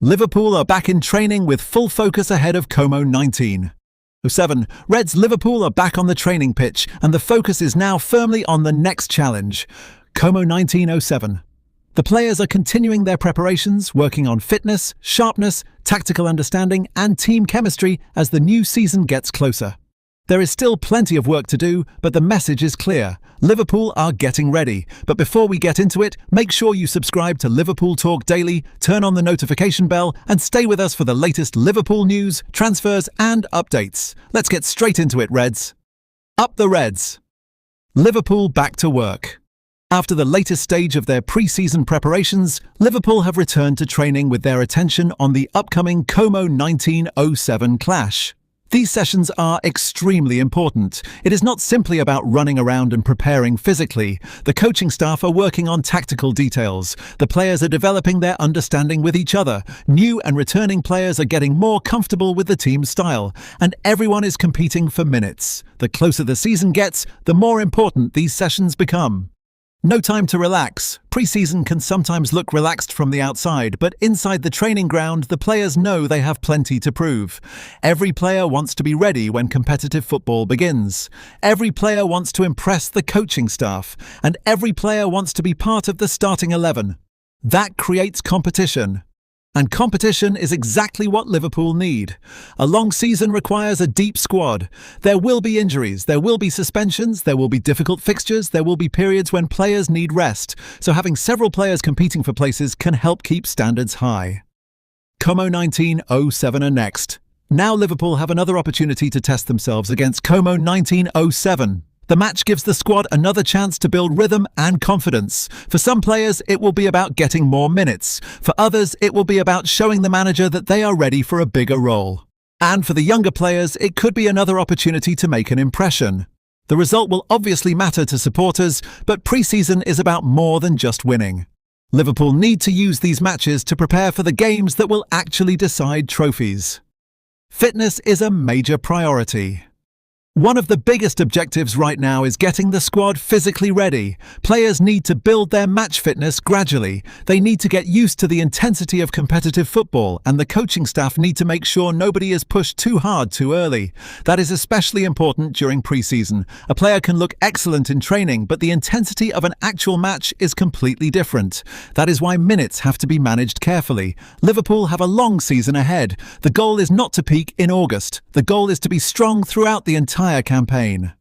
Liverpool are back in training with full focus ahead of Como 1907. Reds Liverpool are back on the training pitch and the focus is now firmly on the next challenge, Como 1907. The players are continuing their preparations, working on fitness, sharpness, tactical understanding and team chemistry as the new season gets closer. There is still plenty of work to do, but the message is clear. Liverpool are getting ready. But before we get into it, make sure you subscribe to Liverpool Talk Daily, turn on the notification bell, and stay with us for the latest Liverpool news, transfers, and updates. Let's get straight into it, Reds. Up the Reds! Liverpool back to work. After the latest stage of their pre-season preparations, Liverpool have returned to training with their attention on the upcoming Como 1907 clash. These sessions are extremely important. It is not simply about running around and preparing physically. The coaching staff are working on tactical details. The players are developing their understanding with each other. New and returning players are getting more comfortable with the team's style. And everyone is competing for minutes. The closer the season gets, the more important these sessions become. No time to relax. Pre-season can sometimes look relaxed from the outside, but inside the training ground, the players know they have plenty to prove. Every player wants to be ready when competitive football begins. Every player wants to impress the coaching staff, and every player wants to be part of the starting 11. That creates competition. And competition is exactly what Liverpool need. A long season requires a deep squad. There will be injuries, there will be suspensions, there will be difficult fixtures, there will be periods when players need rest. So having several players competing for places can help keep standards high. Como 1907 are next. Now Liverpool have another opportunity to test themselves against Como 1907. The match gives the squad another chance to build rhythm and confidence. For some players, it will be about getting more minutes. For others, it will be about showing the manager that they are ready for a bigger role. And for the younger players, it could be another opportunity to make an impression. The result will obviously matter to supporters, but pre-season is about more than just winning. Liverpool need to use these matches to prepare for the games that will actually decide trophies. Fitness is a major priority. One of the biggest objectives right now is getting the squad physically ready. Players need to build their match fitness gradually. They need to get used to the intensity of competitive football, and the coaching staff need to make sure nobody is pushed too hard too early. That is especially important during pre-season. A player can look excellent in training, but the intensity of an actual match is completely different. That is why minutes have to be managed carefully. Liverpool have a long season ahead. The goal is not to peak in August. The goal is to be strong throughout the entire campaign.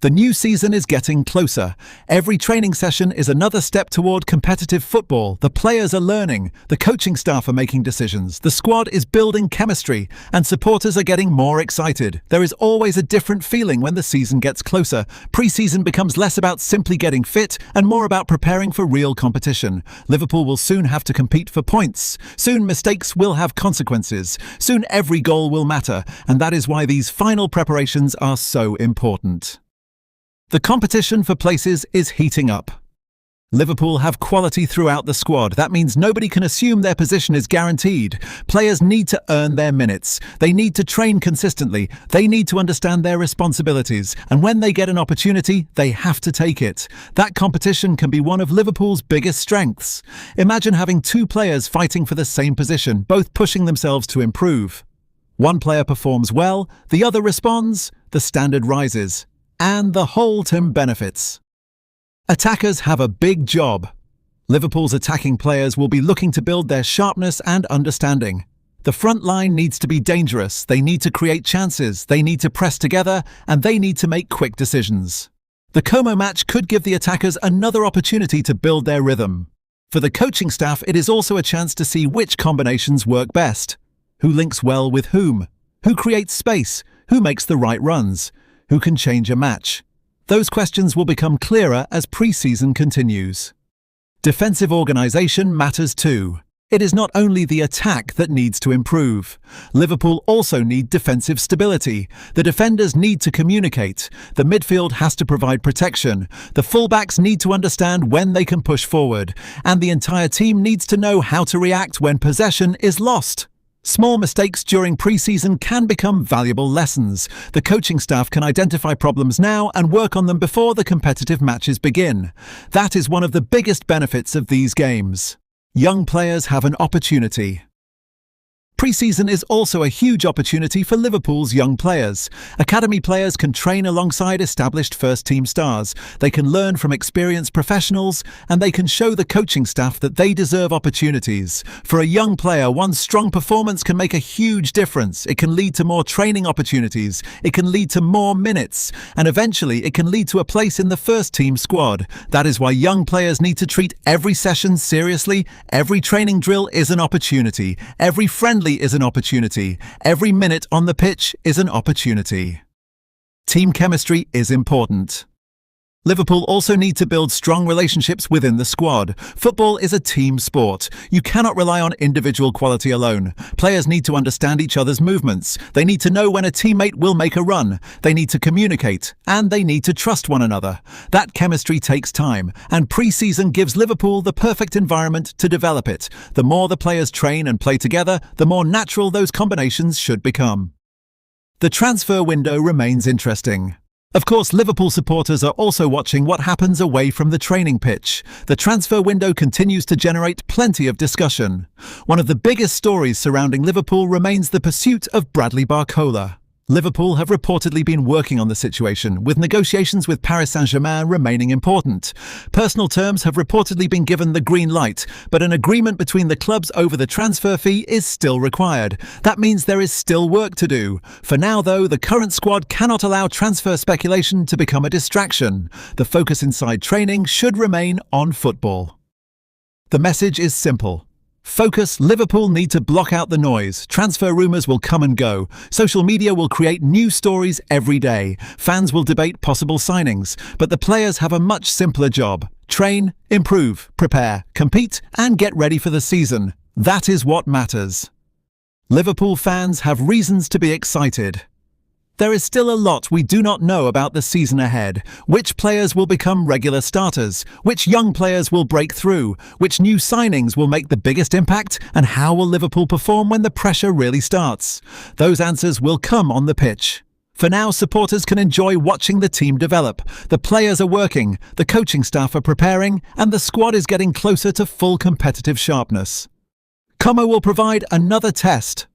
The new season is getting closer. Every training session is another step toward competitive football. The players are learning, the coaching staff are making decisions, the squad is building chemistry, and supporters are getting more excited. There is always a different feeling when the season gets closer. Pre-season becomes less about simply getting fit and more about preparing for real competition. Liverpool will soon have to compete for points. Soon mistakes will have consequences. Soon every goal will matter, and that is why these final preparations are so important. The competition for places is heating up. Liverpool have quality throughout the squad. That means nobody can assume their position is guaranteed. Players need to earn their minutes. They need to train consistently. They need to understand their responsibilities. And when they get an opportunity, they have to take it. That competition can be one of Liverpool's biggest strengths. Imagine having two players fighting for the same position, both pushing themselves to improve. One player performs well, the other responds, the standard rises. And the whole team benefits. Attackers have a big job. Liverpool's attacking players will be looking to build their sharpness and understanding. The front line needs to be dangerous, they need to create chances, they need to press together, and they need to make quick decisions. The Como match could give the attackers another opportunity to build their rhythm. For the coaching staff, it is also a chance to see which combinations work best. Who links well with whom? Who creates space? Who makes the right runs? Who can change a match? Those questions will become clearer as pre-season continues. Defensive organisation matters too. It is not only the attack that needs to improve. Liverpool also need defensive stability. The defenders need to communicate. The midfield has to provide protection. The fullbacks need to understand when they can push forward. And the entire team needs to know how to react when possession is lost. Small mistakes during pre-season can become valuable lessons. The coaching staff can identify problems now and work on them before the competitive matches begin. That is one of the biggest benefits of these games. Young players have an opportunity. Pre-season is also a huge opportunity for Liverpool's young players. Academy players can train alongside established first-team stars. They can learn from experienced professionals, and they can show the coaching staff that they deserve opportunities. For a young player, one strong performance can make a huge difference. It can lead to more training opportunities. It can lead to more minutes. And eventually, it can lead to a place in the first-team squad. That is why young players need to treat every session seriously. Every training drill is an opportunity. Every friendly is an opportunity. Every minute on the pitch is an opportunity. Team chemistry is important. Liverpool also need to build strong relationships within the squad. Football is a team sport. You cannot rely on individual quality alone. Players need to understand each other's movements. They need to know when a teammate will make a run. They need to communicate, and they need to trust one another. That chemistry takes time, and pre-season gives Liverpool the perfect environment to develop it. The more the players train and play together, the more natural those combinations should become. The transfer window remains interesting. Of course, Liverpool supporters are also watching what happens away from the training pitch. The transfer window continues to generate plenty of discussion. One of the biggest stories surrounding Liverpool remains the pursuit of Bradley Barcola. Liverpool have reportedly been working on the situation, with negotiations with Paris Saint-Germain remaining important. Personal terms have reportedly been given the green light, but an agreement between the clubs over the transfer fee is still required. That means there is still work to do. For now, though, the current squad cannot allow transfer speculation to become a distraction. The focus inside training should remain on football. The message is simple. Focus. Liverpool need to block out the noise. Transfer rumours will come and go. Social media will create new stories every day. Fans will debate possible signings. But the players have a much simpler job. Train, improve, prepare, compete, and get ready for the season. That is what matters. Liverpool fans have reasons to be excited. There is still a lot we do not know about the season ahead. Which players will become regular starters? Which young players will break through? Which new signings will make the biggest impact? And how will Liverpool perform when the pressure really starts? Those answers will come on the pitch. For now, supporters can enjoy watching the team develop. The players are working, the coaching staff are preparing, and the squad is getting closer to full competitive sharpness. Cimo will provide another test.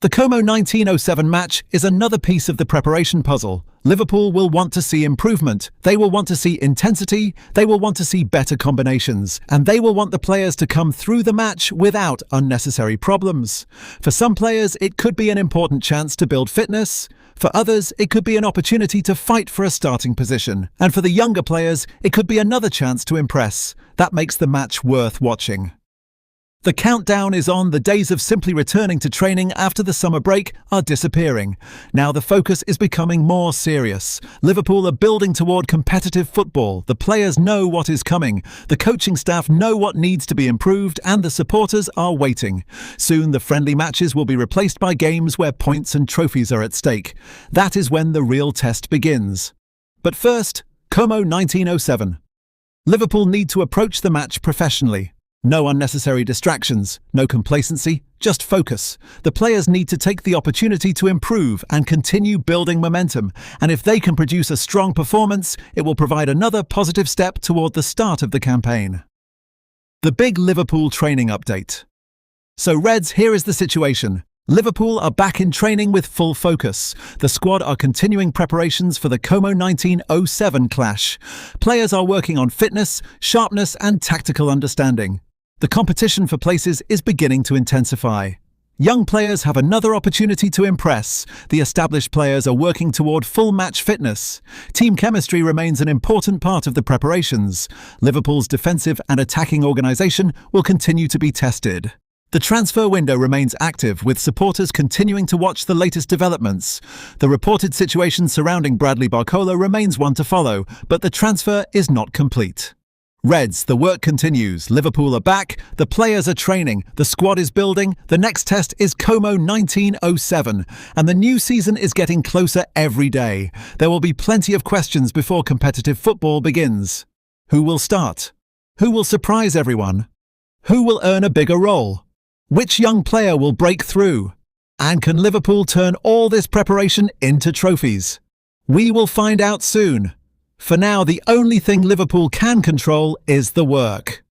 The Cimo 1907 match is another piece of the preparation puzzle. Liverpool will want to see improvement. They will want to see intensity. They will want to see better combinations. And they will want the players to come through the match without unnecessary problems. For some players, it could be an important chance to build fitness. For others, it could be an opportunity to fight for a starting position. And for the younger players, it could be another chance to impress. That makes the match worth watching. The countdown is on. The days of simply returning to training after the summer break are disappearing. Now the focus is becoming more serious. Liverpool are building toward competitive football. The players know what is coming. The coaching staff know what needs to be improved, and the supporters are waiting. Soon the friendly matches will be replaced by games where points and trophies are at stake. That is when the real test begins. But first, Cimo 1907. Liverpool need to approach the match professionally. No unnecessary distractions, no complacency, just focus. The players need to take the opportunity to improve and continue building momentum, and if they can produce a strong performance, it will provide another positive step toward the start of the campaign. The big Liverpool training update. So Reds, here is the situation. Liverpool are back in training with full focus. The squad are continuing preparations for the Cimo 1907 clash. Players are working on fitness, sharpness, and tactical understanding. The competition for places is beginning to intensify. Young players have another opportunity to impress. The established players are working toward full match fitness. Team chemistry remains an important part of the preparations. Liverpool's defensive and attacking organisation will continue to be tested. The transfer window remains active, with supporters continuing to watch the latest developments. The reported situation surrounding Bradley Barcola remains one to follow, but the transfer is not complete. Reds, the work continues. Liverpool are back, the players are training, the squad is building, the next test is Cimo 1907, and the new season is getting closer every day. There will be plenty of questions before competitive football begins. Who will start? Who will surprise everyone? Who will earn a bigger role? Which young player will break through? And can Liverpool turn all this preparation into trophies? We will find out soon. For now, the only thing Liverpool can control is the work.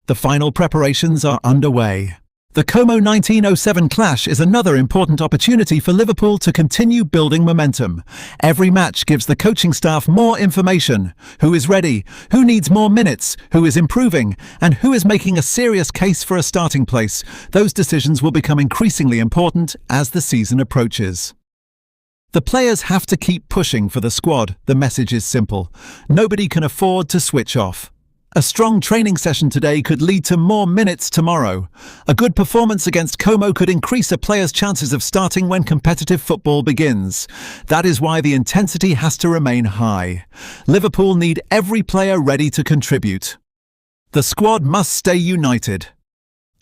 The final preparations are underway. The Como 1907 clash is another important opportunity for Liverpool to continue building momentum. Every match gives the coaching staff more information: who is ready, who needs more minutes, who is improving, and who is making a serious case for a starting place. Those decisions will become increasingly important as the season approaches. The players have to keep pushing for the squad. The message is simple: nobody can afford to switch off. A strong training session today could lead to more minutes tomorrow. A good performance against Como could increase a player's chances of starting when competitive football begins. That is why the intensity has to remain high. Liverpool need every player ready to contribute. The squad must stay united.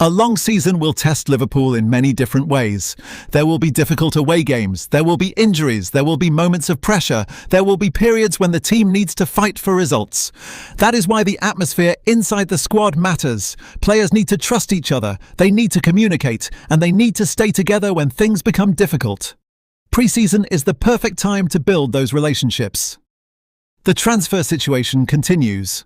A long season will test Liverpool in many different ways. There will be difficult away games, there will be injuries, there will be moments of pressure, there will be periods when the team needs to fight for results. That is why the atmosphere inside the squad matters. Players need to trust each other, they need to communicate, and they need to stay together when things become difficult. Pre-season is the perfect time to build those relationships. The transfer situation continues.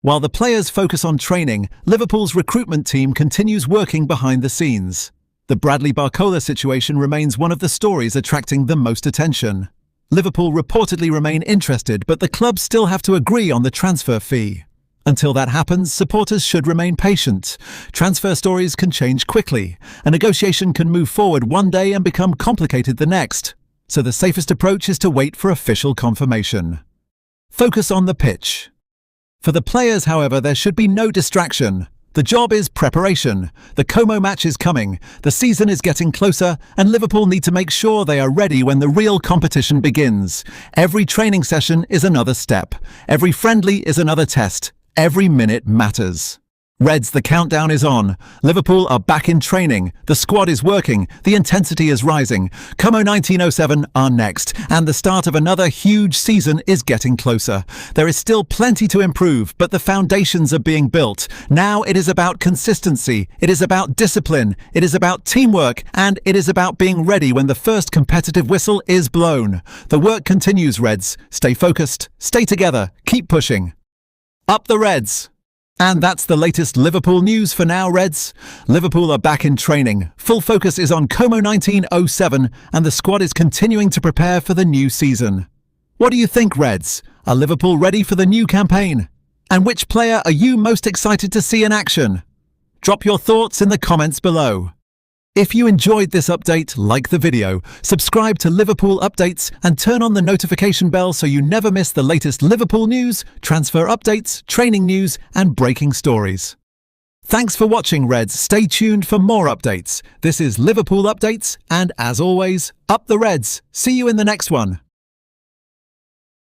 While the players focus on training, Liverpool's recruitment team continues working behind the scenes. The Bradley Barcola situation remains one of the stories attracting the most attention. Liverpool reportedly remain interested, but the club still have to agree on the transfer fee. Until that happens, supporters should remain patient. Transfer stories can change quickly. A negotiation can move forward one day and become complicated the next. So the safest approach is to wait for official confirmation. Focus on the pitch. For the players, however, there should be no distraction. The job is preparation. The Como match is coming, the season is getting closer, and Liverpool need to make sure they are ready when the real competition begins. Every training session is another step. Every friendly is another test. Every minute matters. Reds, the countdown is on. Liverpool are back in training. The squad is working. The intensity is rising. Como 1907 are next, and the start of another huge season is getting closer. There is still plenty to improve, but the foundations are being built. Now it is about consistency. It is about discipline. It is about teamwork, and it is about being ready when the first competitive whistle is blown. The work continues, Reds. Stay focused. Stay together. Keep pushing. Up the Reds! And that's the latest Liverpool news for now, Reds. Liverpool are back in training. Full focus is on Como 1907, and the squad is continuing to prepare for the new season. What do you think, Reds? Are Liverpool ready for the new campaign? And which player are you most excited to see in action? Drop your thoughts in the comments below. If you enjoyed this update, like the video, subscribe to Liverpool Updates and turn on the notification bell so you never miss the latest Liverpool news, transfer updates, training news, and breaking stories. Thanks for watching, Reds. Stay tuned for more updates. This is Liverpool Updates, and as always, up the Reds. See you in the next one.